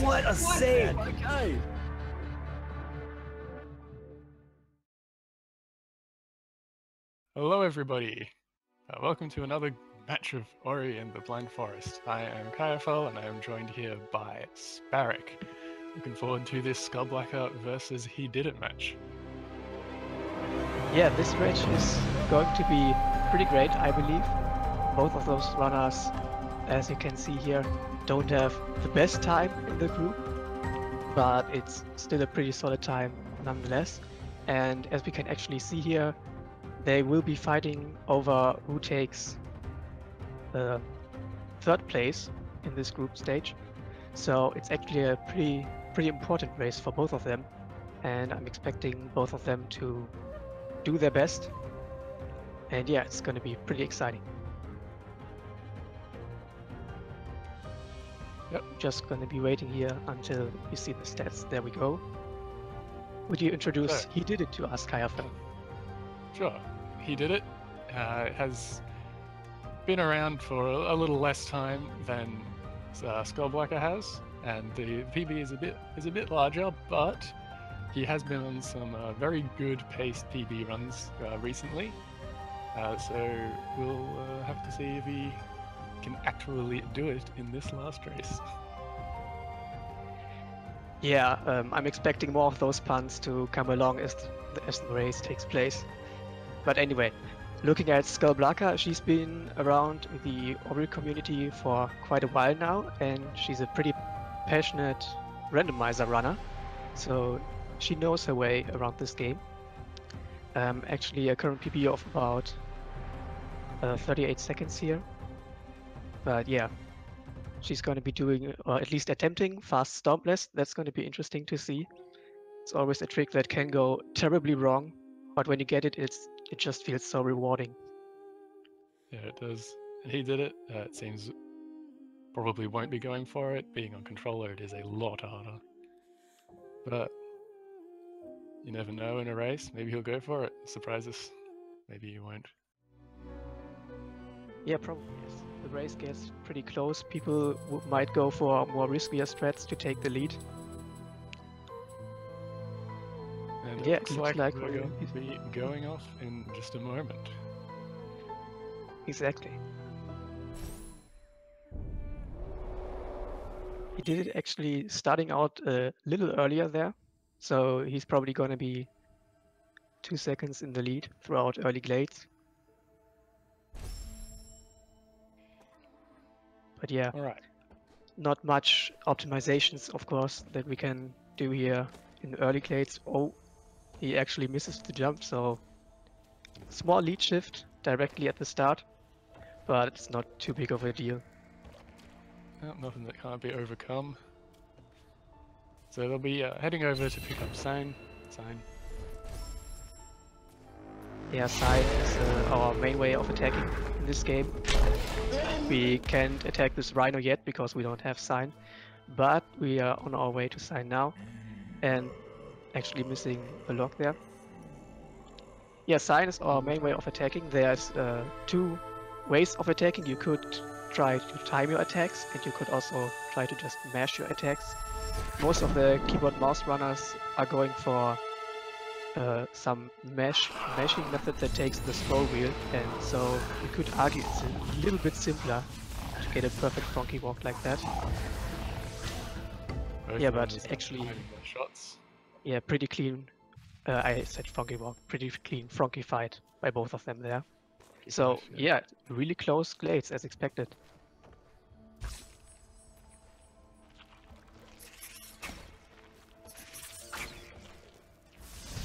What a save! Okay. Hello everybody, welcome to another match of Ori and the Blind Forest. I am Kayafel and I am joined here by Sparek. Looking forward to this Skulblaka versus Hedidiit match. Yeah, this match is going to be pretty great, I believe. Both of those runners, as you can see here, don't have the best time in the group, but it's still a pretty solid time nonetheless. And as we can actually see here, they will be fighting over who takes third place in this group stage. So it's actually a pretty important race for both of them, and I'm expecting both of them to do their best. And yeah, it's going to be pretty exciting. Yep. Just going to be waiting here until you see the stats. There we go. Would you introduce Hedidiit to us, Kayafel? Sure, Hedidiit has been around for a little less time than Skulblaka has, and the PB is a bit larger, but he has been on some very good paced PB runs recently. So we'll have to see if he can actually do it in this last race. Yeah, I'm expecting more of those punts to come along as the race takes place. But anyway, looking at Skulblaka, she's been around the Ori community for quite a while now, and she's a pretty passionate randomizer runner, so she knows her way around this game. Actually, a current PB of about 38 seconds here. But yeah, she's going to be doing, or at least attempting, fast Stormblast. That's going to be interesting to see. It's always a trick that can go terribly wrong, but when you get it, it just feels so rewarding. Yeah, it does. He did it. It seems probably won't be going for it. Being on controller, it is a lot harder. But you never know in a race. Maybe he'll go for it. Surprise us. Maybe he won't. Yeah, probably yes. The race gets pretty close. People might go for more riskier strats to take the lead. And yeah, it looks like we're going to be going off in just a moment. Exactly. He did it actually starting out a little earlier there, so he's probably going to be 2 seconds in the lead throughout early glades. But yeah, All right. Not much optimizations, of course, that we can do here in early glades. Oh, he actually misses the jump, so small lead shift directly at the start, but it's not too big of a deal. Well, nothing that can't be overcome. So they'll be heading over to pick up Sign. Yeah, Sign is our main way of attacking in this game. We can't attack this Rhino yet because we don't have Sign, but we are on our way to Sign now, and actually missing a lock there. Yeah, Sign is our main way of attacking. There's 2 ways of attacking. You could try to time your attacks, and you could also try to just mash your attacks. Most of the keyboard mouse runners are going for some mashing method that takes the scroll wheel, and so you could argue it's a little bit simpler to get a perfect funky walk like that. Yeah, but actually, shots. Yeah, pretty clean. I said funky walk, pretty clean funky fight by both of them there. So yeah, really close glades as expected.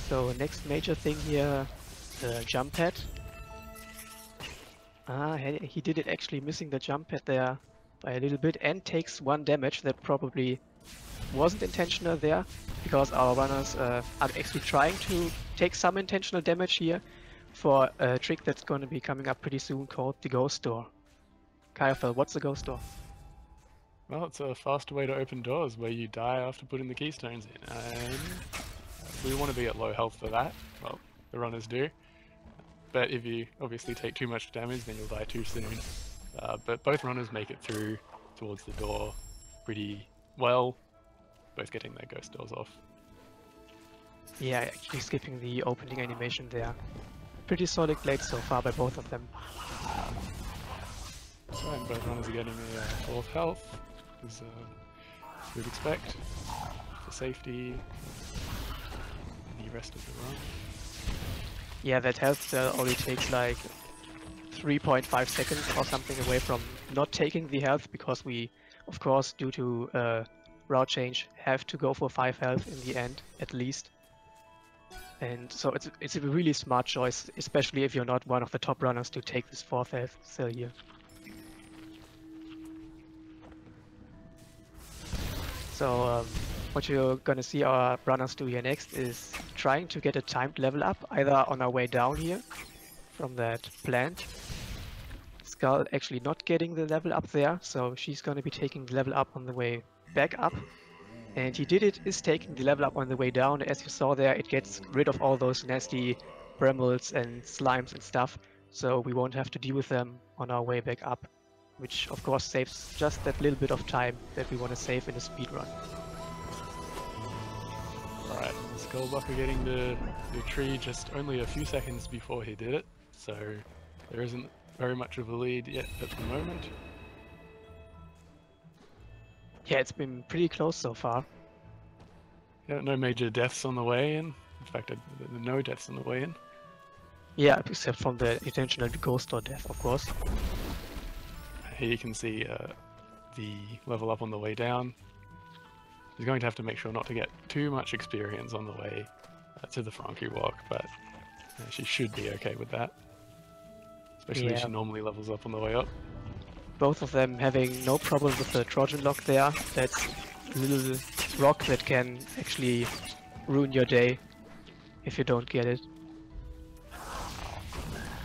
So next major thing here, the jump pad. He did it actually missing the jump pad there by a little bit and takes 1 damage that probably wasn't intentional there, because our runners are actually trying to take some intentional damage here for a trick that's going to be coming up pretty soon called the Ghost Door. Kayafel, what's the Ghost Door? Well, it's a faster way to open doors where you die after putting the keystones in, and we want to be at low health for that. Well, the runners do. But if you obviously take too much damage, then you'll die too soon. But both runners make it through towards the door pretty well. both getting their ghost doors off. Yeah, actually skipping the opening animation there. Pretty solid blades so far by both of them. So, and both runners are getting a 4th health, as you would expect, for safety and the rest of the run. Yeah, that health only takes like 3.5 seconds or something away from not taking the health, because we, of course, due to route change, have to go for 5 health in the end, at least. And so it's a really smart choice, especially if you're not one of the top runners, to take this 4th health still here. So what you're gonna see our runners do here next is trying to get a timed level up, either on our way down here from that plant. Skull actually not getting the level up there, so she's gonna be taking the level up on the way back up. And Hedidiit is taking the level up on the way down. As you saw there, it gets rid of all those nasty brambles and slimes and stuff, so we won't have to deal with them on our way back up, which of course saves just that little bit of time that we want to save in a speedrun. Alright, Skulblaka getting the tree just only a few seconds before he did it, so there isn't very much of a lead yet at the moment. Yeah, it's been pretty close so far. Yeah, no major deaths on the way in. In fact, no deaths on the way in. Yeah, except from the intentional ghost door death, of course. Here you can see the level up on the way down. He's going to have to make sure not to get too much experience on the way to the Frankie walk, but she should be okay with that. Especially if she normally levels up on the way up. Both of them having no problem with the Trojan lock there. That's a little rock that can actually ruin your day if you don't get it.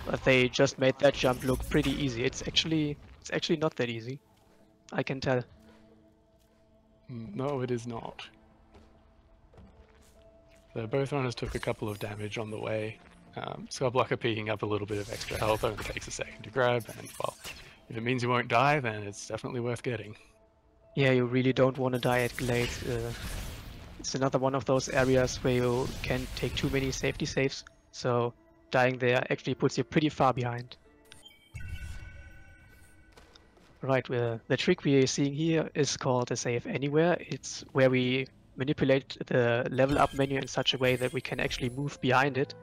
But they just made that jump look pretty easy. It's actually not that easy, I can tell. No, it is not. So both runners took a couple of damage on the way. Skulblaka picking up a little bit of extra health, only takes a second to grab, and well, if it means you won't die, then it's definitely worth getting. Yeah, you really don't want to die at Glade. It's another one of those areas where you can't take too many safety saves, so dying there actually puts you pretty far behind. Right, the trick we are seeing here is called a save anywhere. It's where we manipulate the level up menu in such a way that we can actually move behind it.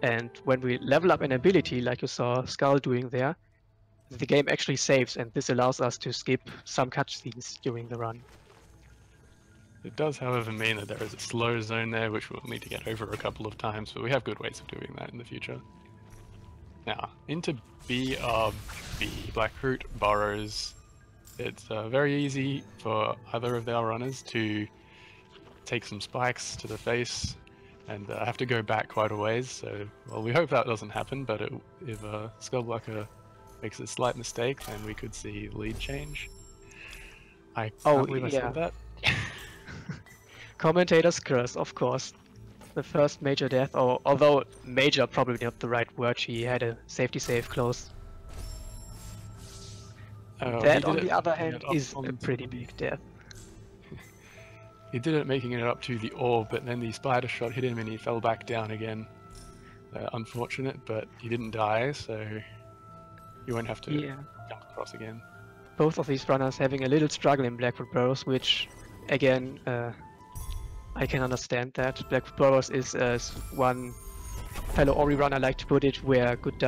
And when we level up an ability, like you saw Skull doing there, the game actually saves, and this allows us to skip some cutscenes during the run. It does, however, mean that there is a slow zone there, which we'll need to get over a couple of times, but we have good ways of doing that in the future. Now, into BRB, Blackroot Burrows. It's very easy for either of our runners to take some spikes to the face and have to go back quite a ways, so, well, we hope that doesn't happen, but if Skulblaka makes a slight mistake, then we could see lead change. I can't believe I said that. Commentator's curse, of course. The first major death, although major probably not the right word, he had a safety save close. That, on the other hand, is a pretty big death. He did it making it up to the orb, but then the spider shot hit him and he fell back down again. Unfortunate, but he didn't die, so you won't have to jump across again. Both of these runners having a little struggle in Blackroot Burrows, which, again, I can understand that. Blackroot Burrows is, as one fellow Ori runner like to put it, where good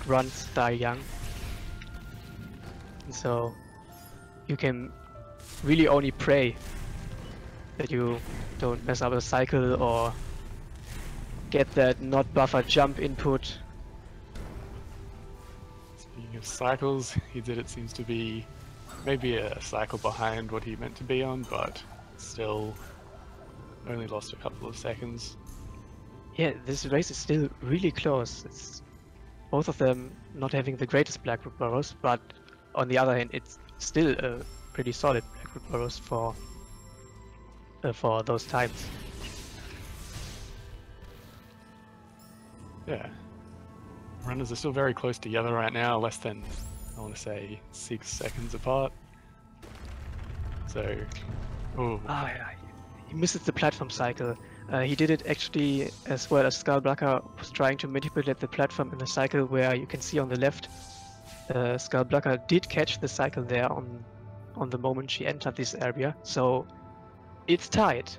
runs die young. And so you can really only pray that you don't mess up a cycle or get that not buffered jump input. Speaking of cycles, Hedidiit seems to be maybe a cycle behind what he meant to be on, but still only lost a couple of seconds. Yeah, this race is still really close. It's both of them not having the greatest Blackroot Burrows, but on the other hand, it's still a pretty solid Blackroot Burrows for those times. Yeah. Runners are still very close together right now, less than, I want to say, 6 seconds apart. So Oh, Ah, yeah, he misses the platform cycle. He did it actually as well as Skulblaka was trying to manipulate the platform in the cycle where you can see on the left. Skulblaka did catch the cycle there on the moment she entered this area, so it's tied.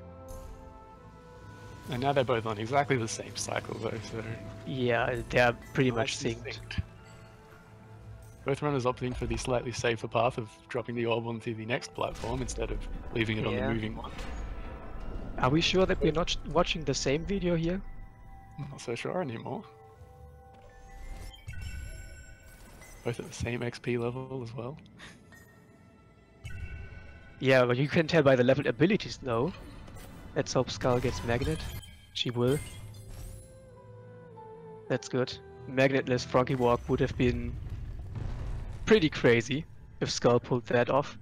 and now they're both on exactly the same cycle though, so Yeah, they're pretty much nicely synced. Both runners opting for the slightly safer path of dropping the orb onto the next platform instead of leaving it on the Yeah. moving one. Are we sure that we're not watching the same video here? I'm not so sure anymore. Both at the same XP level as well. Yeah, but you can tell by the leveled abilities though. Let's hope Skull gets Magnet. She will. That's good. Magnetless Froggy Walk would have been pretty crazy if Skull pulled that off.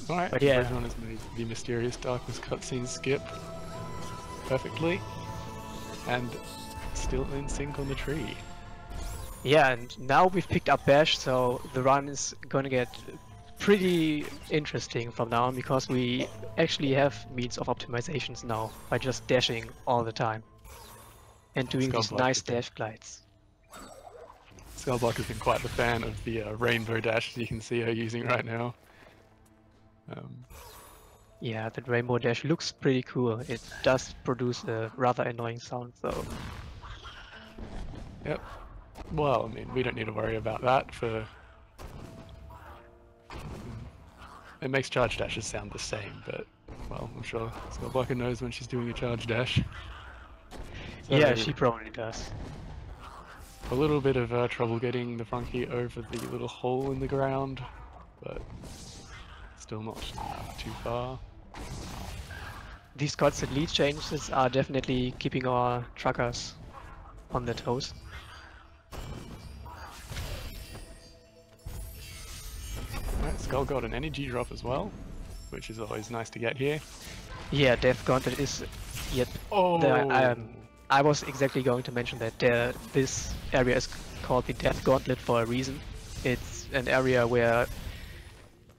Alright, But yeah. both runners made the Mysterious Darkness cutscene skip perfectly, and still in sync on the tree. Yeah, and now we've picked up Bash, so the run is gonna get pretty interesting from now on because we actually have means of optimizations now by just dashing all the time and doing these nice dash glides. Skulblaka has been quite the fan of the rainbow dash you can see her using right now. Yeah, that rainbow dash looks pretty cool. It does produce a rather annoying sound though. Yep. Well, I mean, we don't need to worry about that for... It makes charge dashes sound the same, but, well, I'm sure Skulblaka knows when she's doing a charge dash. So, yeah, she probably does. A little bit of trouble getting the Frunky over the little hole in the ground, but still not too far. These constant lead changes are definitely keeping our truckers on their toes. Right, Skull got an energy drop as well, which is always nice to get here. Yeah, Death Gauntlet is... Yep. Oh! I was exactly going to mention that this area is called the Death Gauntlet for a reason. It's an area where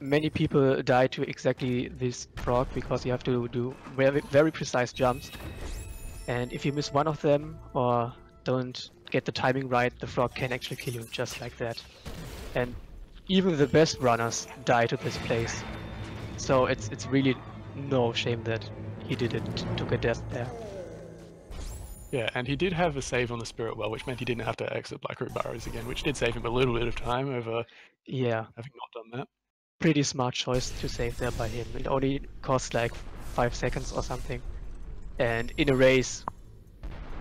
many people die to exactly this frog because you have to do very, very precise jumps. And if you miss one of them or don't get the timing right, the frog can actually kill you just like that. And even the best runners die to this place. So it's really no shame that he didn't took a death there. Yeah, and he did have a save on the Spirit Well, which meant he didn't have to exit Black Root Burrows again, which did save him a little bit of time over Yeah, having not done that. pretty smart choice to save there by him. It only cost like 5 seconds or something. And in a race,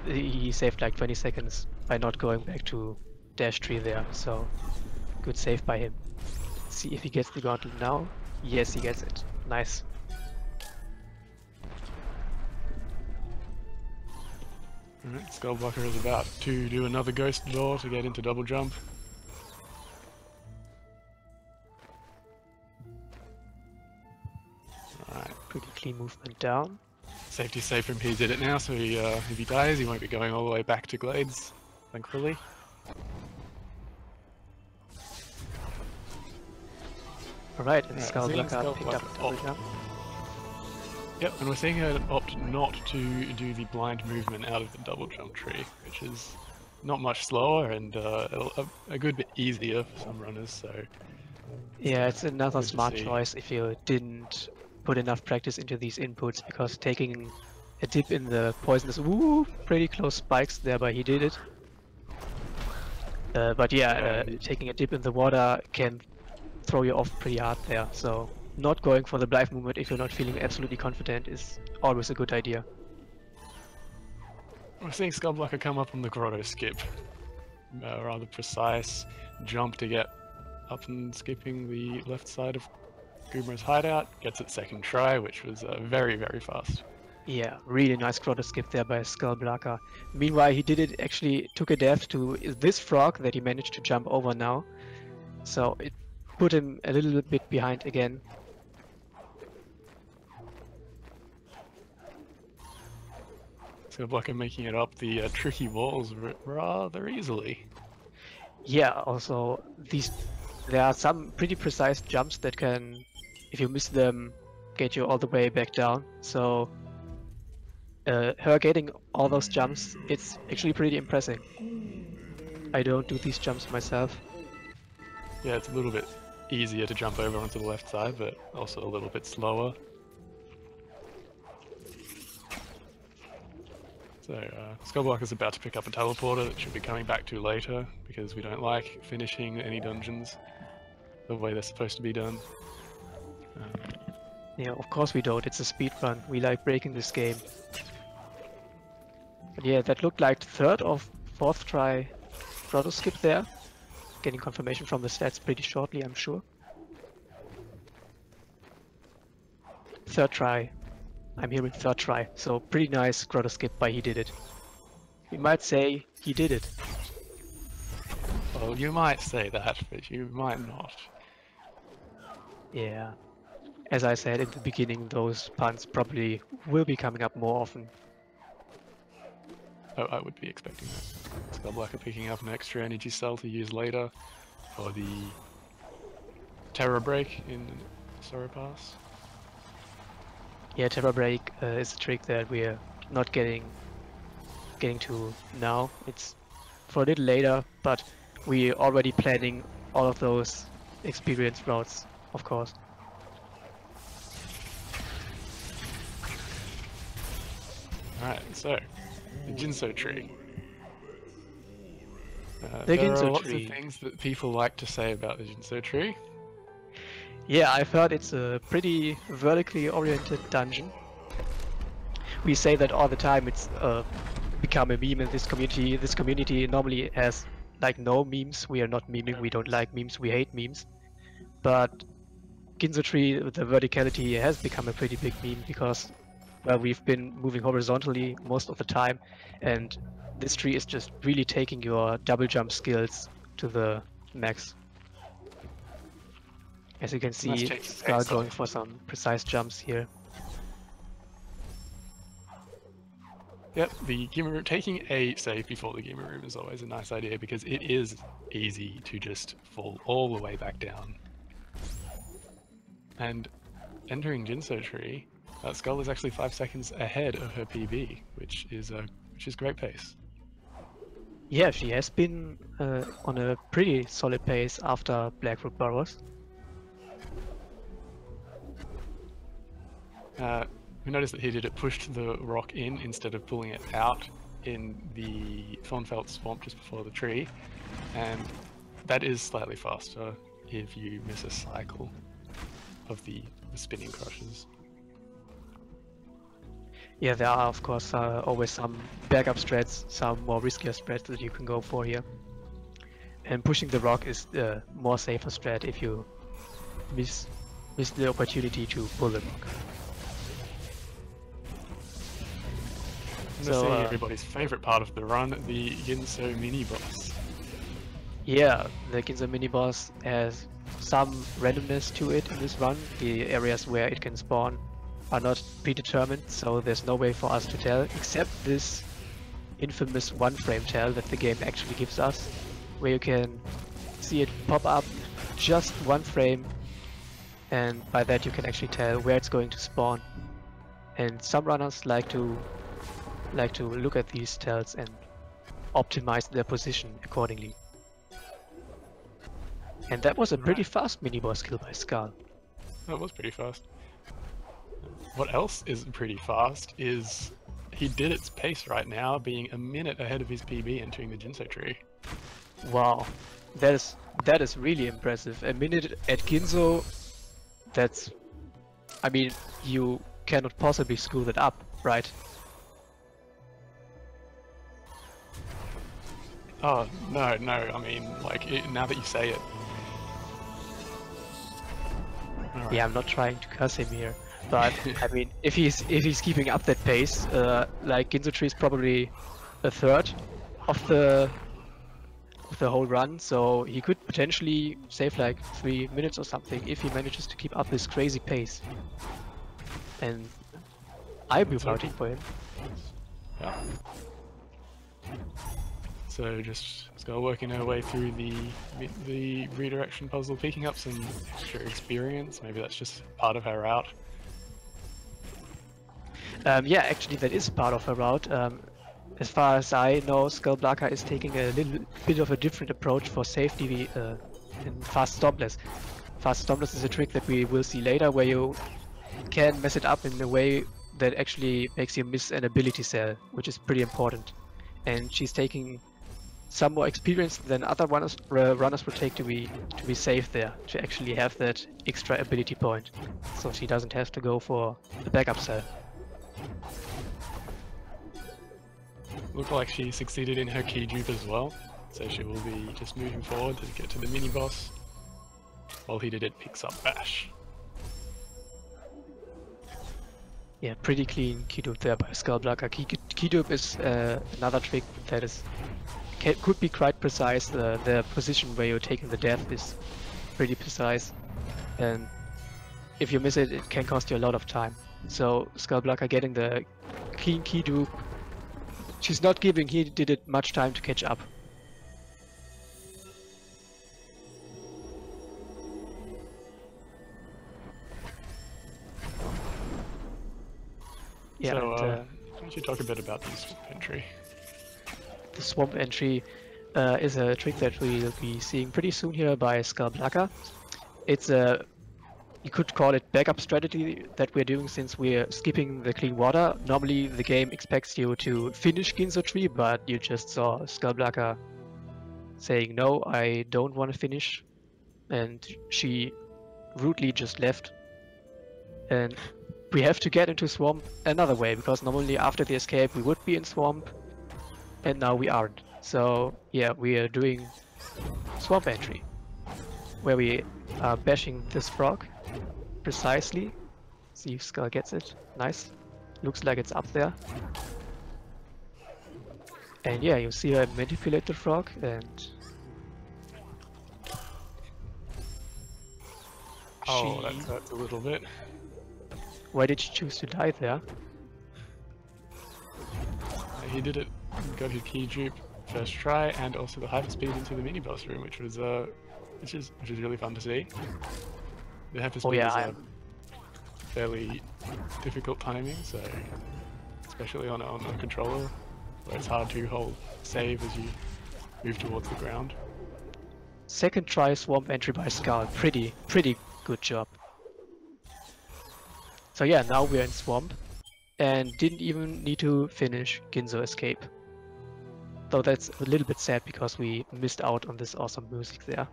he saved like 20 seconds by not going back to dash tree there. So good save by him. Let's see if he gets the gauntlet now. Yes, he gets it. Nice. Alright, Skulblaka is about to do another ghost door to get into double jump. Alright, Pretty clean movement down. safety save from he did it now, so he, if he dies, he won't be going all the way back to Glades, thankfully. Alright, and Right, Skulblaka picked up a double Skulblaka jump. Yep, and we're seeing her opt not to do the blind movement out of the double jump tree, which is not much slower and a good bit easier for some runners, so... Yeah, it's another Good to smart see. choice if you didn't put enough practice into these inputs, because taking a dip in the poisonous, pretty close spikes there, but he did it. But yeah, taking a dip in the water can throw you off pretty hard there, so not going for the dive movement if you're not feeling absolutely confident is always a good idea. We're seeing Skulblaka come up on the grotto skip. Rather precise jump to get up and skipping the left side of Gumra's hideout. Gets it second try, which was very, very fast. Yeah, really nice grotto skip there by Skulblaka. Meanwhile, he did it, actually took a death to this frog that he managed to jump over now. So it put him a little bit behind again. Skulblaka making it up the tricky walls rather easily. Yeah, also there are some pretty precise jumps that can, if you miss them, get you all the way back down. So her getting all those jumps, it's actually pretty impressive. I don't do these jumps myself. Yeah, it's a little bit easier to jump over onto the left side, but also a little bit slower. So Skulblaka is about to pick up a teleporter that should be coming back to later, because we don't like finishing any dungeons the way they're supposed to be done. Yeah, of course we don't. It's a speed run. We like breaking this game. But yeah, that looked like third or fourth try throttle skip there. Getting confirmation from the stats pretty shortly, I'm sure. Third try. I'm hearing third try. So pretty nice throttle skip by Hedidiit. We might say he did it. Well, you might say that, but you might not. Yeah. As I said in the beginning, those puns probably will be coming up more often. Oh, I would be expecting that. Skulblaka picking up an extra energy cell to use later for the Terror Break in Sorrow Pass. Yeah, Terror Break is a trick that we're not getting to now. It's for a little later, but we're already planning all of those experience routes, of course. Alright, so the Jinso tree. The there Jinso are lots tree. of things that people like to say about the Jinso tree. Yeah, I've heard it's a pretty vertically oriented dungeon. We say that all the time. It's become a meme in this community. This community normally has like no memes. We are not memeing. We don't like memes. We hate memes. But Ginzo tree, the verticality has become a pretty big meme because well, we've been moving horizontally most of the time, and this tree is just really taking your double jump skills to the max. As you can see, Skull going for some precise jumps here. Yep, the Gima Room, taking a save before the Gima Room is always a nice idea because it is easy to just fall all the way back down. And entering Jinso tree, Skull is actually 5 seconds ahead of her PB, which is great pace. Yeah, she has been on a pretty solid pace after Blackroot Burrows. We noticed that Hedidiit pushed the rock in instead of pulling it out in the Thornfelt swamp just before the tree, and that is slightly faster if you miss a cycle of the spinning crushes. Yeah, there are of course always some backup strats, some more riskier strats that you can go for here. And pushing the rock is the more safer strat if you miss the opportunity to pull the rock. So everybody's favorite part of the run, the Ginso mini-boss. Yeah, the Ginso mini-boss has some randomness to it in this run. The areas where it can spawn are not predetermined, so there's no way for us to tell, except this infamous one-frame tell that the game actually gives us, where you can see it pop up just one frame, and by that you can actually tell where it's going to spawn. And some runners like to look at these tells and optimize their position accordingly. And that was a pretty fast mini-boss kill by Skull. That was pretty fast. What else is pretty fast is Hedidiit's pace right now, being a minute ahead of his PB entering the Jinso tree. Wow, that is really impressive. A minute at Ginso, that's... I mean, you cannot possibly screw that up, right? Oh, no, I mean, like, now that you say it. Right. Yeah, I'm not trying to curse him here, but I mean, if he's keeping up that pace, like Ginso tree is probably a third of the whole run, so he could potentially save like 3 minutes or something if he manages to keep up this crazy pace. And I'd be voting for him. Yeah. So just Skull working her way through the redirection puzzle, picking up some extra experience. Maybe that's just part of her route. Yeah, actually that is part of her route. As far as I know, Skulblaka is taking a little bit of a different approach for safety in fast stompless. Fast stompless is a trick that we will see later, where you can mess it up in a way that actually makes you miss an ability cell, which is pretty important. And she's taking some more experience than other runners will take to be safe there, to actually have that extra ability point, so she doesn't have to go for a backup cell. Look like she succeeded in her key dupe as well, so she will be just moving forward to get to the mini boss, while Hedidiit picks up Bash. Yeah, pretty clean key dupe there by Skulblaka. Key dupe is another trick that is could be quite precise. The position where you're taking the death is pretty precise, and if you miss it, it can cost you a lot of time. So Skulblaka getting the clean key dupe, she's not giving Hedidiit much time to catch up. Yeah, So, why don't you talk a bit about this entry? the swamp entry is a trick that we'll be seeing pretty soon here by Skulblaka. It's a, you could call it backup strategy that we're doing since we're skipping the clean water. Normally the game expects you to finish Ginzo tree, but you just saw Skulblaka saying no, I don't want to finish, and she rudely just left. And we have to get into swamp another way, because normally after the escape we would be in swamp, and now we aren't. So yeah, we are doing swamp entry, where we are bashing this frog precisely. See if Skull gets it. Nice. Looks like it's up there. And yeah, you see her manipulate the frog, and Oh, that hurts a little bit. Why did she choose to die there? He did it, got his key dupe first try, and also the hyperspeed into the mini boss room, which was which is really fun to see. The hyperspeed is a fairly difficult timing, so especially on a controller, where it's hard to hold save as you move towards the ground. Second try swamp entry by Skull. Pretty good job. So yeah, now we're in swamp, and didn't even need to finish Ginzo escape. Though that's a little bit sad because we missed out on this awesome music there.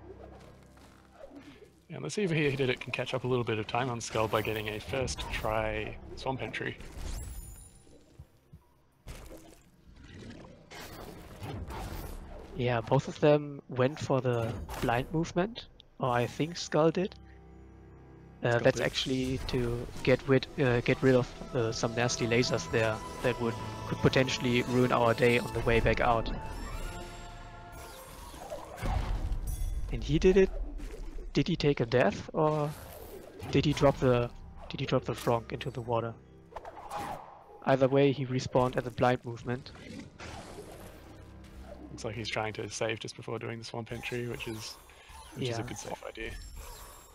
Yeah, let's see if Hedidiit can catch up a little bit of time on Skull by getting a first try swamp entry. Yeah, both of them went for the blind movement, or I think Skull did. That's actually to get rid of some nasty lasers there that could potentially ruin our day on the way back out. And he did it. Did he take a death, or did he drop the frog into the water? Either way, he respawned at the blind movement. Looks like he's trying to save just before doing the swamp entry, which is a good safe idea.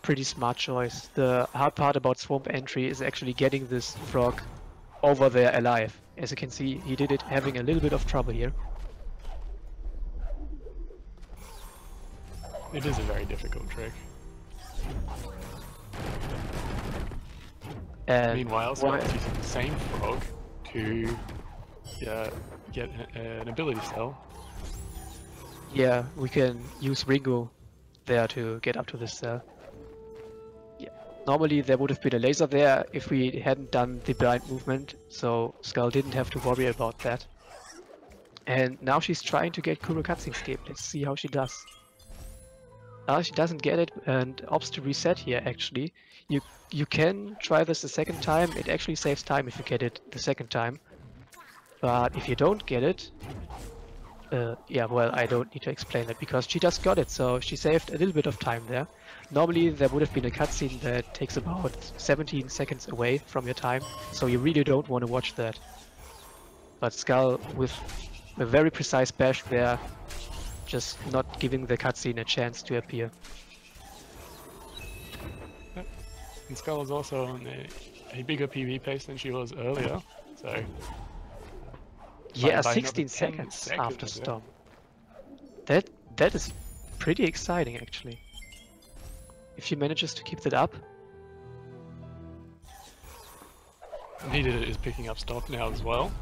Pretty smart choice. The hard part about swamp entry is actually getting this frog over there alive. As you can see, he did it having a little bit of trouble here. It is a very difficult trick. And meanwhile, Scott's using the same frog to get an ability cell. Yeah, we can use Ringo there to get up to this cell. Yeah. Normally there would have been a laser there if we hadn't done the blind movement, so Skull didn't have to worry about that. And now she's trying to get Kuro cutscene escape. Let's see how she does. She doesn't get it and opts to reset here actually. You can try this a second time. It actually saves time if you get it the second time. But if you don't get it, yeah, well, I don't need to explain that because she just got it, so she saved a little bit of time there. Normally there would have been a cutscene that takes about 17 seconds away from your time, so you really don't want to watch that. But Skull, with a very precise bash there, just not giving the cutscene a chance to appear. And Skull is also on a bigger PB pace than she was earlier. So yeah, by 16 another 10 seconds after yeah. Storm. That is pretty exciting actually. If she manages to keep that up. And Hedidiit is picking up stock now as well.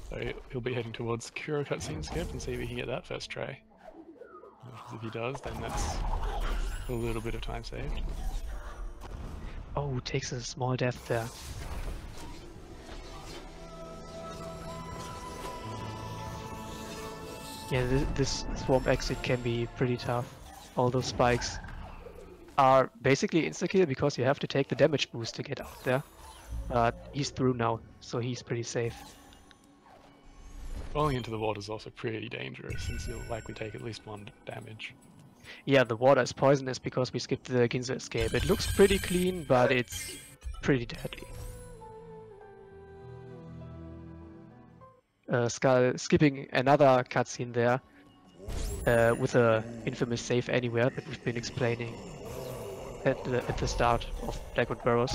So he'll be heading towards Kuro cutscene skip and see if he can get that first tray. Because if he does, then that's a little bit of time saved. Oh, takes a small death there. Yeah, this swamp exit can be pretty tough. All those spikes are basically insta-kill because you have to take the damage boost to get out there. But he's through now, so he's pretty safe. Falling into the water is also pretty dangerous since you'll likely take at least 1 damage. Yeah, the water is poisonous because we skipped the Ginzo escape. It looks pretty clean, but it's pretty deadly. Skull skipping another cutscene there with a infamous save anywhere that we've been explaining at the start of Blackwood Burrows.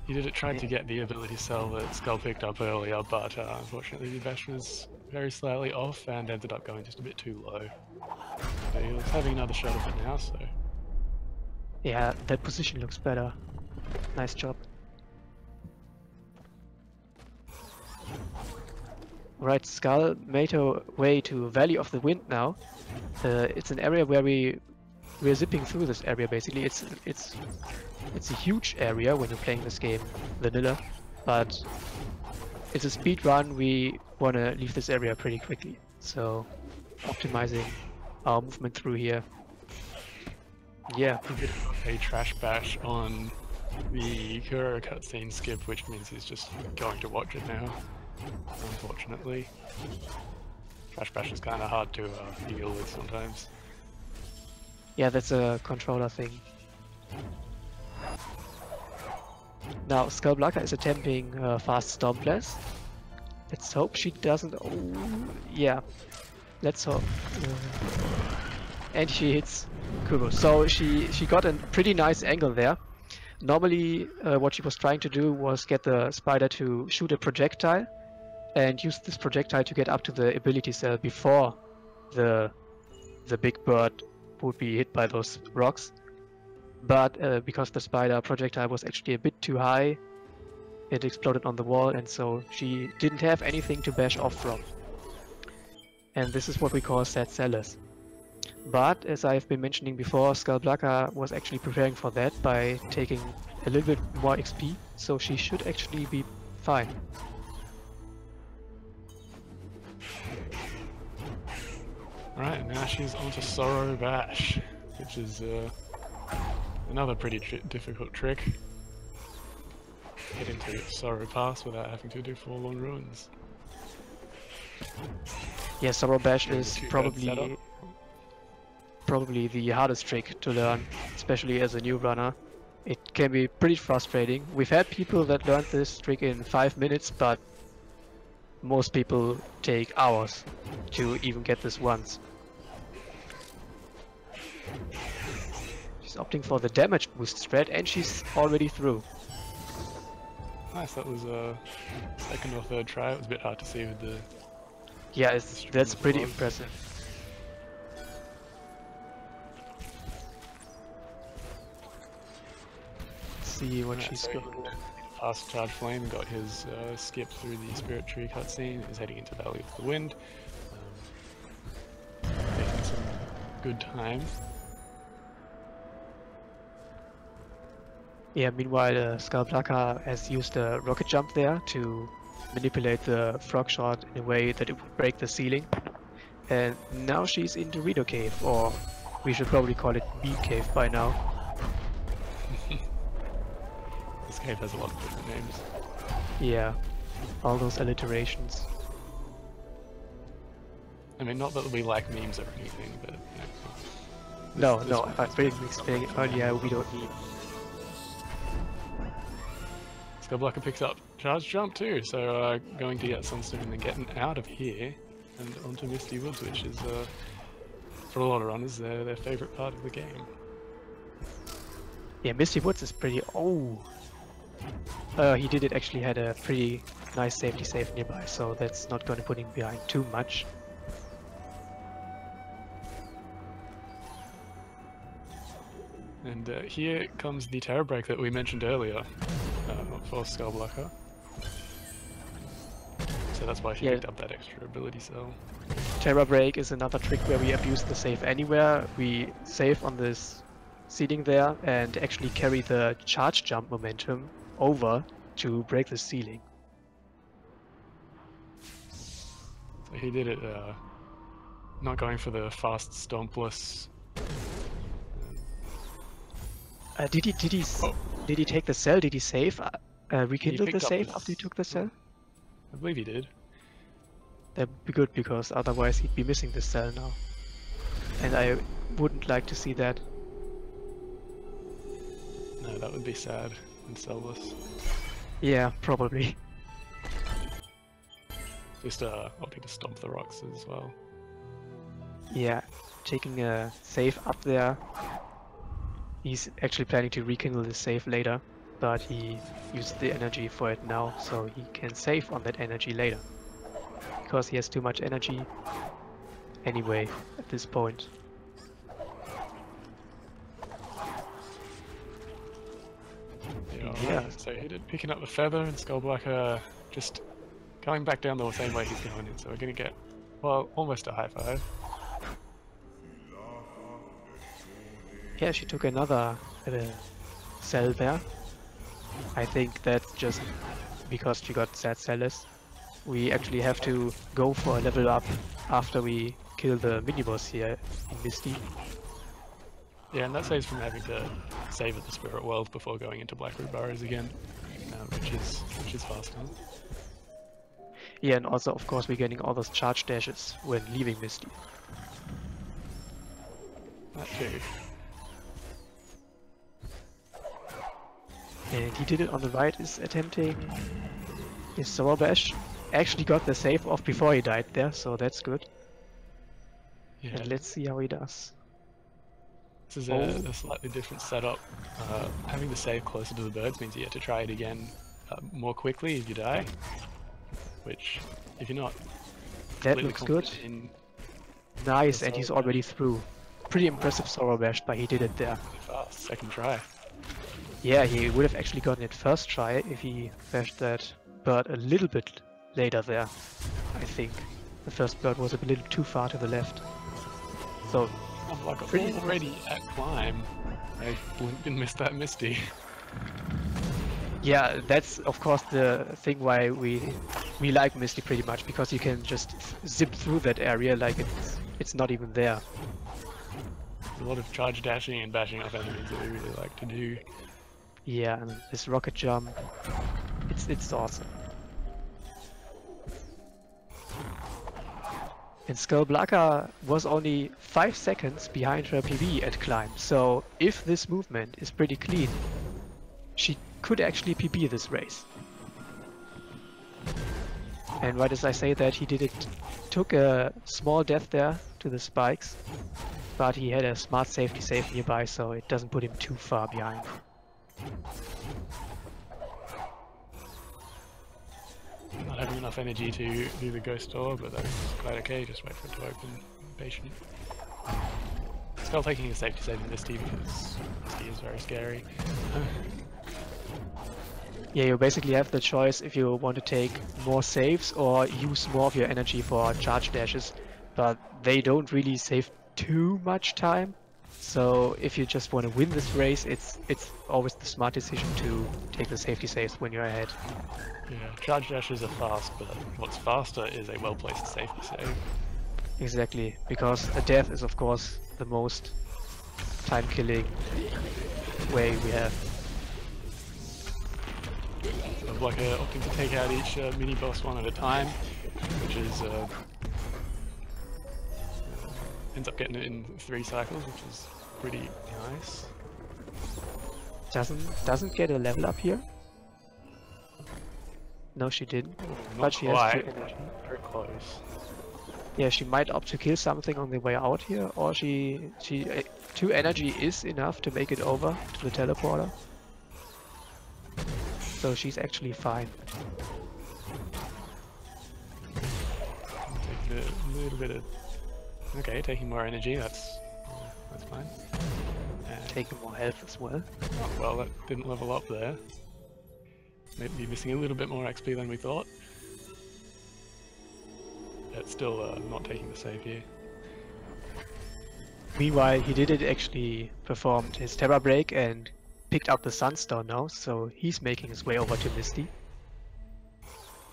Hedidiit tried to get the ability cell that Skull picked up earlier, but unfortunately the bash was very slightly off and ended up going just a bit too low. So he was having another shot of it now, so... Yeah, that position looks better. Nice job. Right, Skull made her way to Valley of the Wind now. It's an area where we're zipping through this area basically. It's a huge area when you're playing this game vanilla, but it's a speed run. We want to leave this area pretty quickly, so optimizing our movement through here. Yeah, a trash bash on the Kuro cutscene skip, which means he's just going to watch it now. Unfortunately, trash bash is kind of hard to deal with sometimes. Yeah, that's a controller thing. Now, Skulblaka is attempting fast Storm Blast. Let's hope she doesn't... Oh, yeah. Let's hope. And she hits Kuro. So she got a pretty nice angle there. Normally, what she was trying to do was get the spider to shoot a projectile and use this projectile to get up to the ability cell before the big bird would be hit by those rocks. But because the spider projectile was actually a bit too high, it exploded on the wall, and so she didn't have anything to bash off from. And this is what we call sad sellers. But as I've been mentioning before, Skulblaka was actually preparing for that by taking a little bit more XP, so she should actually be fine. Right, now she's onto Sorrow Bash, which is another pretty difficult trick. Get into Sorrow Pass without having to do Forlorn Ruins. Yeah, Sorrow Bash is probably the hardest trick to learn, especially as a new runner. It can be pretty frustrating. We've had people that learned this trick in 5 minutes, but most people take hours to even get this once. She's opting for the damage boost strat, and she's already through. Nice, that was a second or third try. It was a bit hard to see with the... Yeah, that's pretty impressive. Let's see what she's going to do. Fast Charge Flame got his skip through the Spirit Tree cutscene, is heading into Valley of the Wind. Making some good time. Yeah, meanwhile Skulblaka has used a rocket jump there to manipulate the frog shot in a way that it would break the ceiling. And now she's in Dorito Cave, or we should probably call it Beam Cave by now. This cave has a lot of different names. Yeah, all those alliterations. I mean, not that we like memes or anything, but... No, I've been explaining it earlier, we don't need. Skulblaka picks up Charge Jump too, so going to get Sunstone and then getting out of here and onto Misty Woods, which is, for a lot of runners, their favourite part of the game. Yeah, Misty Woods is pretty... Oh! Hedidiit actually had a pretty nice safety save nearby, so that's not going to put him behind too much. And here comes the Terror Break that we mentioned earlier for Skulblaka. So that's why she picked up that extra ability cell. Terror Break is another trick where we abuse the save anywhere. We save on this ceiling there and actually carry the charge jump momentum over to break the ceiling. So he did it, not going for the fast stompless. Did he take the cell? Did he save? Rekindle the save after he took the cell? I believe he did. That'd be good, because otherwise he'd be missing the cell now. And I wouldn't like to see that. No, that would be sad and cellless. Yeah, probably. Just opting to stomp the rocks as well. Yeah, taking a save up there. He's actually planning to rekindle the save later, but he used the energy for it now, so he can save on that energy later. Because he has too much energy anyway at this point. Yeah. So he did picking up the feather, and Skulblaka just going back down the same way he's going in. So we're going to get, well, almost a high five. Yeah, she took another cell there. I think that's just because she got sad cellist. We actually have to go for a level up after we kill the mini-boss here in Misty. Yeah, and that saves from having to save at the Spirit World before going into Blackroot Burrows again, which is faster. Yeah, and also of course we're getting all those charge dashes when leaving Misty. That too. And Hedidiit on the right is attempting his Sour Bash. Actually got the save off before he died there, so that's good. Yeah. And let's see how he does. This is a slightly different setup. Having the save closer to the birds means you have to try it again more quickly if you die. Which, if you're not... That looks good. Nice, and he's already through. Pretty impressive Sour Bash, but he did it there. Fast, second try. Yeah, he would have actually gotten it first try if he bashed that bird a little bit later there, I think. The first bird was a little too far to the left. So, I'm like already at climb. I blinked and missed that Misty. Yeah, that's of course the thing why we like Misty pretty much, because you can just zip through that area like it's not even there. There's a lot of charge dashing and bashing off enemies that we really like to do. Yeah, and this rocket jump, it's awesome. And Skulblaka was only 5 seconds behind her PB at climb, so if this movement is pretty clean, she could actually PB this race. And why does I say that? Hedidiit took a small death there to the spikes, but he had a smart safety save nearby, so it doesn't put him too far behind. Not having enough energy to do the ghost door, but that's quite okay, just wait for it to open. Patient. Still taking a safety save in Misty because Misty is very scary. Yeah, you basically have the choice if you want to take more saves or use more of your energy for charge dashes, but they don't really save too much time. So if you just want to win this race, it's always the smart decision to take the safety saves when you're ahead. Yeah, charge dashes are fast, but what's faster is a well-placed safety save. Exactly, because a death is of course the most time-killing way we have. So like opting to take out each mini-boss one at a time, which is ends up getting it in 3 cycles, which is pretty nice. Doesn't get a level up here. No, she didn't. Ooh, but she has 2 energy. Very close. Yeah, she might opt to kill something on the way out here, or she 2 energy is enough to make it over to the teleporter. So she's actually fine. Take a little bit of... Okay, taking more energy, that's fine. And... taking more health as well. Oh, well, that didn't level up there. Maybe missing a little bit more XP than we thought. It's still not taking the save here. Meanwhile, Hedidiit actually performed his Terra Break and picked up the Sunstone now, so he's making his way over to Misty.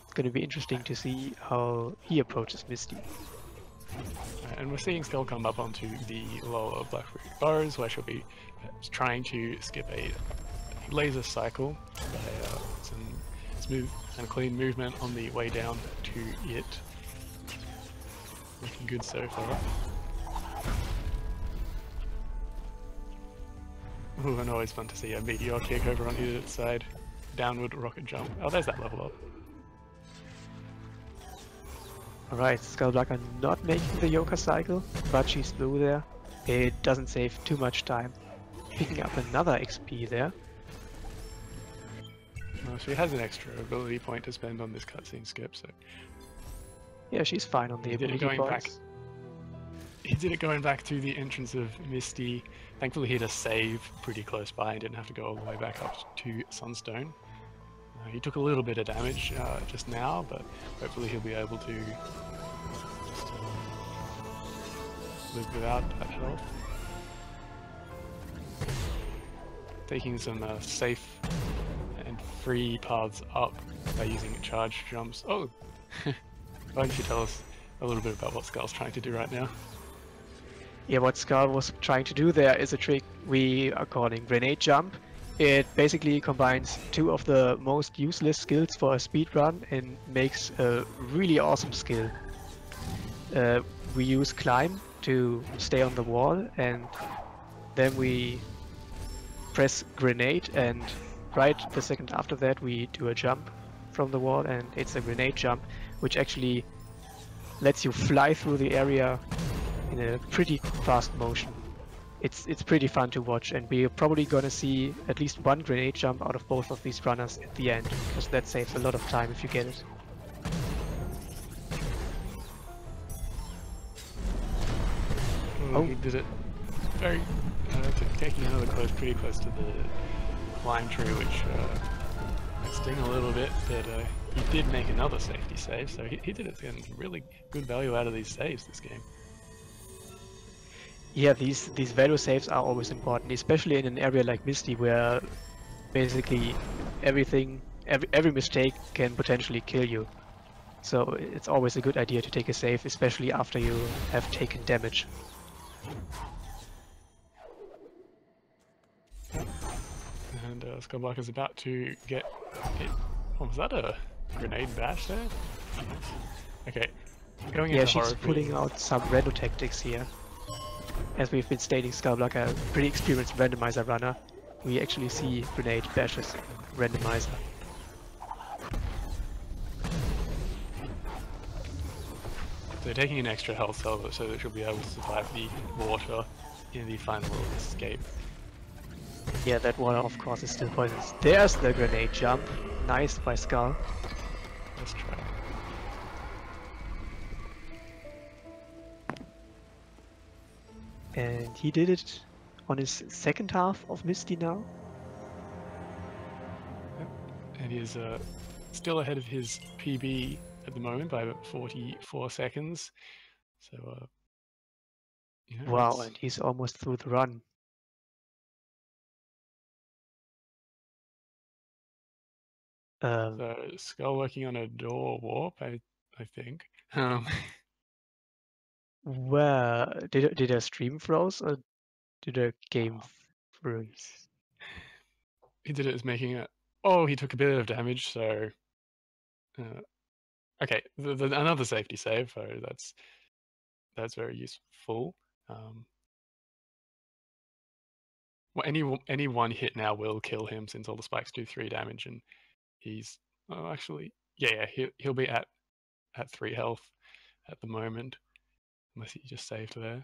It's going to be interesting to see how he approaches Misty. And we're seeing Skull come up onto the lower Blackroot Burrows, where she'll be trying to skip a laser cycle by some smooth and clean movement on the way down to it. Looking good so far. Ooh, and always fun to see a meteor kick over on Hedidiit's side. Downward rocket jump. Oh, there's that level up. Alright, Skulblaka not making the Yoka cycle, but she's through there. It doesn't save too much time. Picking up another XP there. Well, she has an extra ability point to spend on this cutscene skip, so... Yeah, she's fine on the ability points. He did it going back to the entrance of Misty. Thankfully he had a save pretty close by and didn't have to go all the way back up to Sunstone. He took a little bit of damage just now, but hopefully he'll be able to just live without that health. Taking some safe and free paths up by using charge jumps. Oh! Why don't you tell us a little bit about what Skull's trying to do right now? Yeah, what Skull was trying to do there is a trick we are calling Grenade Jump. It basically combines 2 of the most useless skills for a speedrun and makes a really awesome skill. We use Climb to stay on the wall, and then we press Grenade, and right the second after that we do a jump from the wall, and it's a grenade jump, which actually lets you fly through the area in a pretty fast motion. It's pretty fun to watch, and we're probably gonna see at least one grenade jump out of both of these runners at the end, because that saves a lot of time if you get it. Oh, he did it very... taking another pretty close to the climb tree, which might sting a little bit, but he did make another safety save, so he did it getting really good value out of these saves this game. Yeah, these value saves are always important, especially in an area like Misty, where basically every mistake can potentially kill you. So it's always a good idea to take a save, especially after you have taken damage. And Skulblaka is about to get hit. Oh, was that a grenade bash there? Okay, going into she's putting out some random tactics here. As we've been stating, Skulblaka, a pretty experienced randomizer runner. We actually see grenade bashes randomizer. So taking an extra health cell so that she'll be able to survive the water in the final escape. Yeah, that water of course is still poisonous. There's the grenade jump. Nice by Skull. Let's try. And he did it on his second half of Misty now. Yep. And he is still ahead of his PB at the moment by about 44 seconds. So, yeah, wow, and he's almost through the run. So Skull working on a door warp, I think. Where did a stream froze or did a game freeze? He did it as making it. Oh, he took a bit of damage, so. Okay, another safety save. So that's very useful. Well, any one hit now will kill him since all the spikes do 3 damage, and he's actually he'll be at 3 health at the moment. unless he just saved there.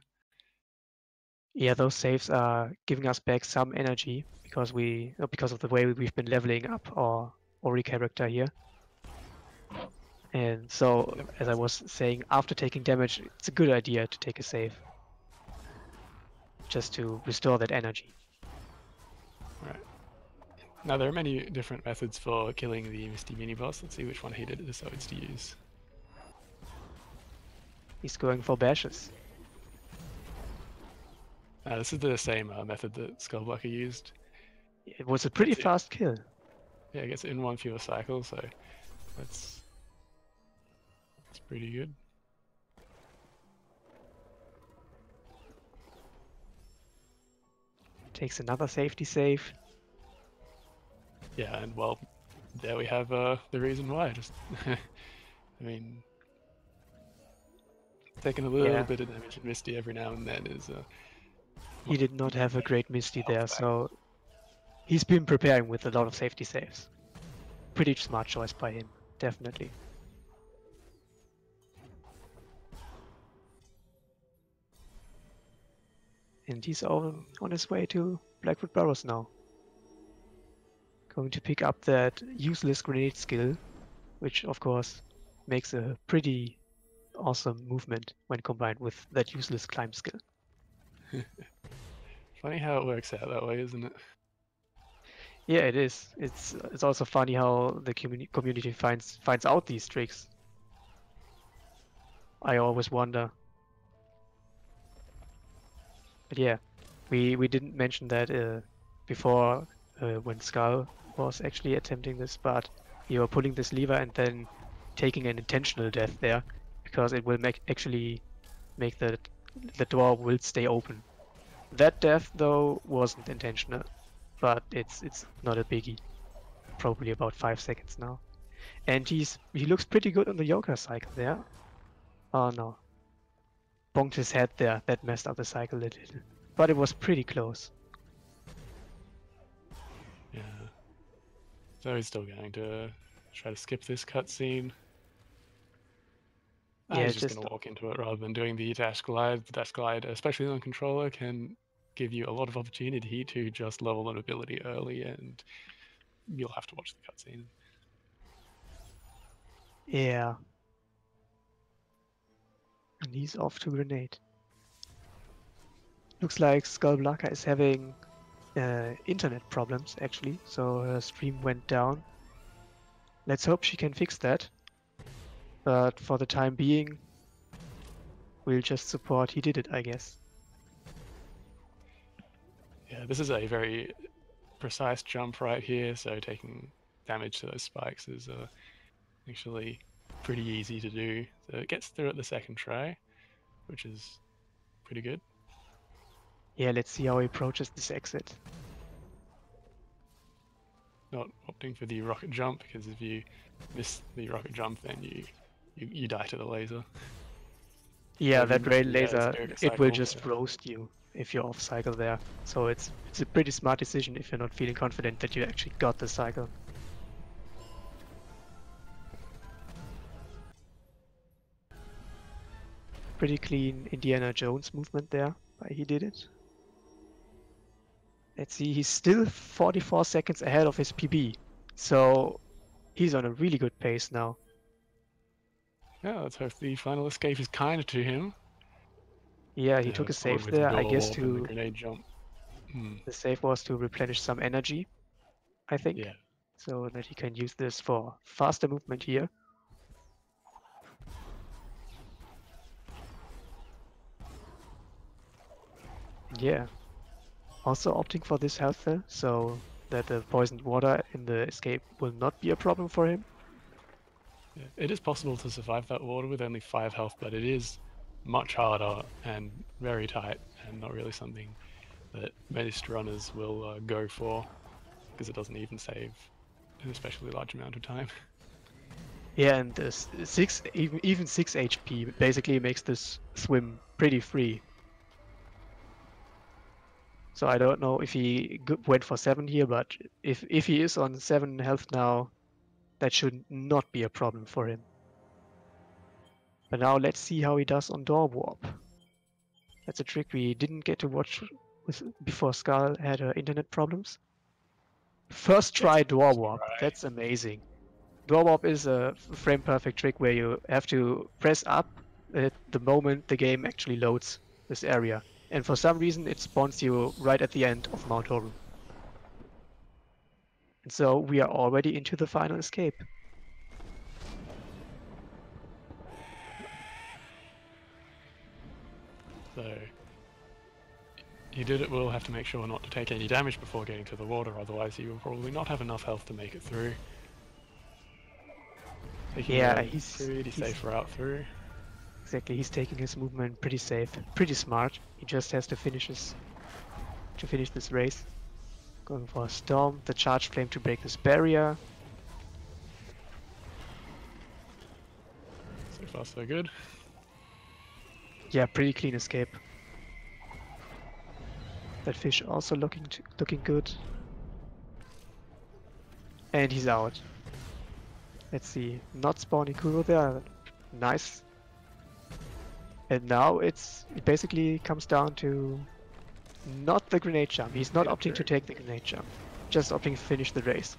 Yeah, those saves are giving us back some energy because of the way we've been leveling up our Ori character here. And so, Yep. as I was saying, after taking damage, it's a good idea to take a save, just to restore that energy. Right. Now there are many different methods for killing the Misty mini-boss. Let's see which one Hedidiit decides to use. He's going for bashes. This is the same method that Skulblaka used. It was a pretty fast kill. Yeah, I guess in one fewer cycle, so that's pretty good. Takes another safety save. Yeah, and well, there we have the reason why. Just, I mean, taking a little bit of damage in Misty every now and then is. He did not have a great Misty there, so he's been preparing with a lot of safety saves. Pretty smart choice by him, definitely. And he's on his way to Blackwood Burrows now. Going to pick up that useless grenade skill, which of course makes a pretty awesome movement when combined with that useless climb skill. Funny how it works out that way, isn't it? Yeah, it is. It's also funny how the community finds out these tricks. I always wonder. But yeah, we didn't mention that before when Skull was actually attempting this, but you're pulling this lever and then taking an intentional death there, because it will actually make the door will stay open. That death though wasn't intentional, but it's not a biggie. Probably about 5 seconds now, and he looks pretty good on the yoga cycle there. Oh no, bonked his head there. That messed up the cycle a little, but it was pretty close. Yeah. So he's still going to try to skip this cutscene. Yeah, he's just going to walk into it rather than doing the dash glide. The dash glide, especially on controller, can give you a lot of opportunity to just level an ability early, and you'll have to watch the cutscene. Yeah. And he's off to grenade. Looks like Skulblaka is having internet problems actually, so her stream went down. Let's hope she can fix that. But for the time being, we'll just support Hedidiit, I guess. Yeah, this is a very precise jump right here, so taking damage to those spikes is actually pretty easy to do. So it gets through at the second try, which is pretty good. Yeah, let's see how he approaches this exit. Not opting for the rocket jump, because if you miss the rocket jump, then you die to the laser. Yeah, that rail laser, it will just roast you if you're off cycle there. So it's a pretty smart decision if you're not feeling confident that you actually got the cycle. Pretty clean Indiana Jones movement there by Hedidiit. Let's see, he's still 44 seconds ahead of his PB. So he's on a really good pace now. Yeah, let's hope the final escape is kinder to him. Yeah, he took a save there, I guess, to... The grenade jump. The save was to replenish some energy, I think. Yeah. So that he can use this for faster movement here. Yeah. Also opting for this health there, so that the poisoned water in the escape will not be a problem for him. Yeah, it is possible to survive that water with only 5 health, but it is much harder and very tight, and not really something that most runners will go for, because it doesn't even save an especially large amount of time. Yeah, and this even 6 HP basically makes this swim pretty free. So I don't know if he went for 7 here, but if he is on 7 health now, that should not be a problem for him. But now let's see how he does on Door Warp. That's a trick we didn't get to watch before Skull had internet problems. First try door warp. That's amazing. Door warp is a frame perfect trick where you have to press up at the moment the game actually loads this area. And for some reason it spawns you right at the end of Mount Horu. And so we are already into the final escape. So Hedidiit will have to make sure not to take any damage before getting to the water, otherwise he will probably not have enough health to make it through. Yeah, he's pretty safe route through. Exactly, he's taking his movement pretty safe, pretty smart. He just has to finish this race. Going for a storm, the charge flame to break this barrier. So far so good. Yeah, pretty clean escape. That fish also looking good. And he's out. Let's see, not spawning Kuro there. Nice. And now it basically comes down to not the grenade jump. He's not opting to take the grenade jump, just opting to finish the race.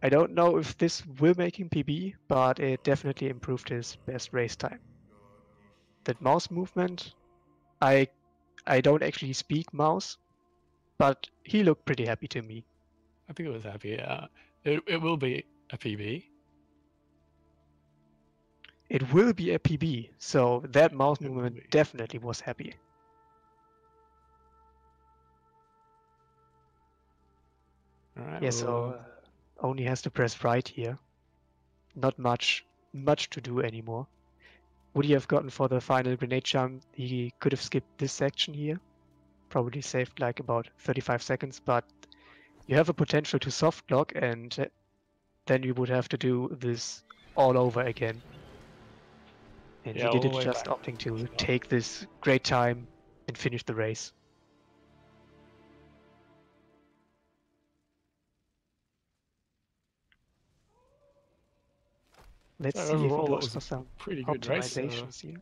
I don't know if this will make him PB, but it definitely improved his best race time. That mouse movement, I don't actually speak mouse, but he looked pretty happy to me. I think it was happy, yeah. It will be a PB. It will be a PB, so that mouse movement definitely was happy. Alright, yeah, so only has to press right here. Not much to do anymore. Would he have gotten for the final grenade jump? He could have skipped this section here. Probably saved like about 35 seconds, but you have a potential to soft lock, and then you would have to do this all over again. And he did it just opting to take this great time and finish the race. Let's see if he goes for some pretty good optimizations here.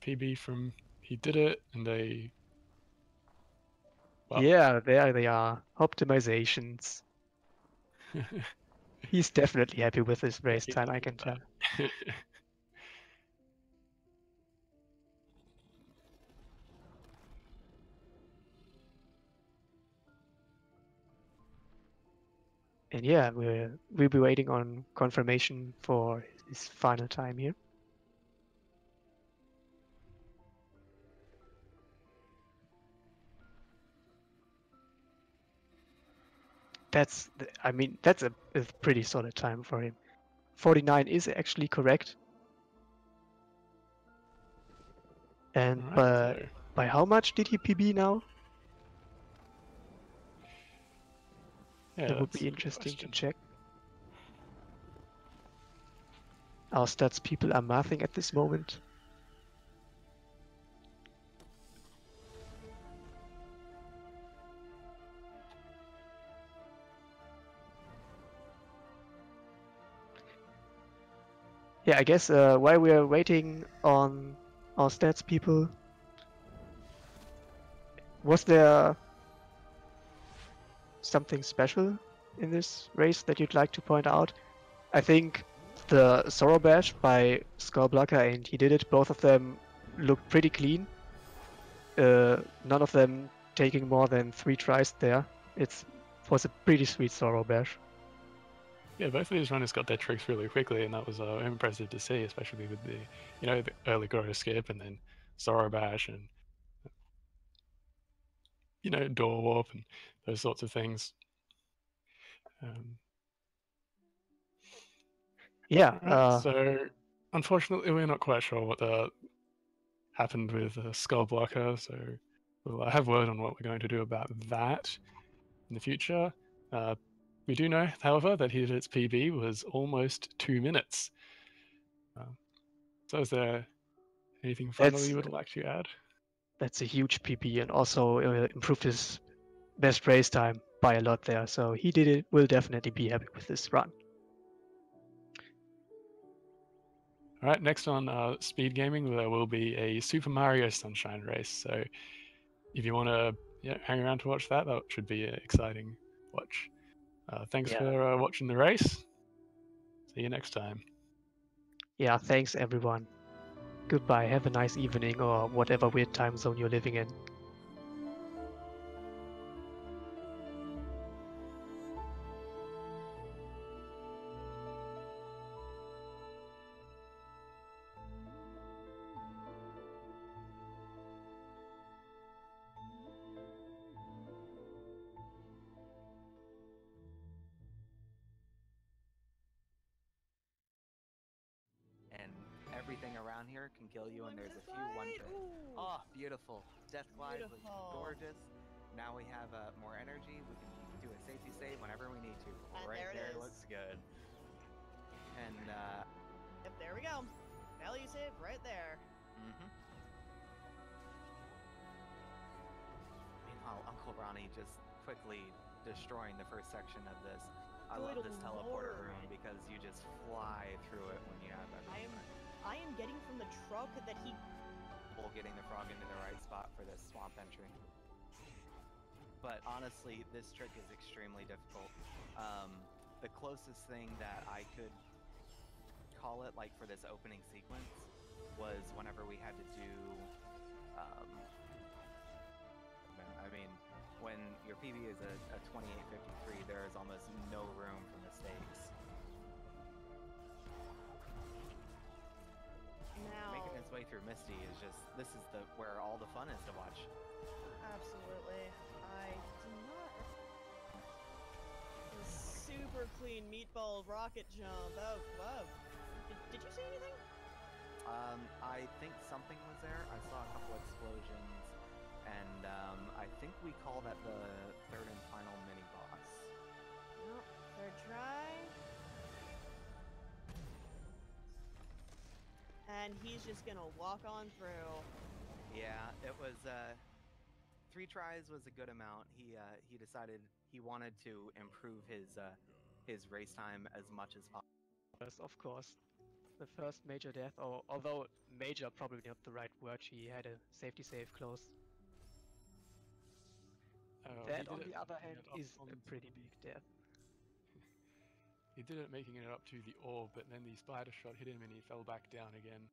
PB from Hedidiit, and they... Well, yeah, there they are. Optimizations. He's definitely happy with his race time, I can tell. And yeah, we'll be waiting on confirmation for his final time here. That's a pretty solid time for him. 49 is actually correct. And by how much did he PB now? Yeah, that would be interesting to check. Our stats people are mathing at this moment. Yeah, I guess while we are waiting on our stats people, was there something special in this race that you'd like to point out? I think the Sorrow Bash by Skulblaka and Hedidiit, both of them looked pretty clean. None of them taking more than 3 tries there. It was a pretty sweet Sorrow Bash. Yeah, both of these runners got their tricks really quickly, and that was impressive to see, especially with the, the early Grow Skip and then Sorrow Bash and, Door Warp and those sorts of things. So, unfortunately, we're not quite sure what happened with Skulblaka, so we'll have word on what we're going to do about that in the future. We do know, however, that Hedidiit's PB was almost 2 minutes. So is there anything final you would like to add? That's a huge PB, and also improved his best race time by a lot there. So will definitely be happy with this run. All right, next on Speed Gaming, there will be a Super Mario Sunshine race. So if you want to hang around to watch that, that should be an exciting watch. Thanks for watching the race. See you next time. Yeah, thanks everyone. Goodbye, have a nice evening or whatever weird time zone you're living in. And everything around here can kill you, and there's a few one trick. Oh, beautiful. Death Glide was gorgeous. Now we have more energy. We can do a safety save whenever we need to. And Right there it is. looks good. And Yep, there we go. Value save right there. Meanwhile, Uncle Ronnie just quickly destroying the first section of this. I love Good this teleporter lord. room because you just fly through it when you have that. I am getting from the truck that he... Well, getting the frog into the right spot for this swamp entry. But honestly, this trick is extremely difficult. The closest thing that I could call it, like for this opening sequence, was whenever we had to do, I mean, when your PB is a 2853, there is almost no room for mistakes. Now... Making his way through Misty is just, this is where all the fun is to watch. Absolutely. I do not... A super clean meatball rocket jump. Oh, wow. Did you see anything? I think something was there. I saw a couple explosions, and I think we call that the third and final mini-boss. Nope. Third try. And he's just gonna walk on through. Yeah, it was 3 tries was a good amount. He decided he wanted to improve his race time as much as possible. Yes, of course. The first major death, or although major probably not the right word, he had a safety save close. That, on the other hand, is a pretty big death. He did it making it up to the orb, but then the spider shot hit him and he fell back down again.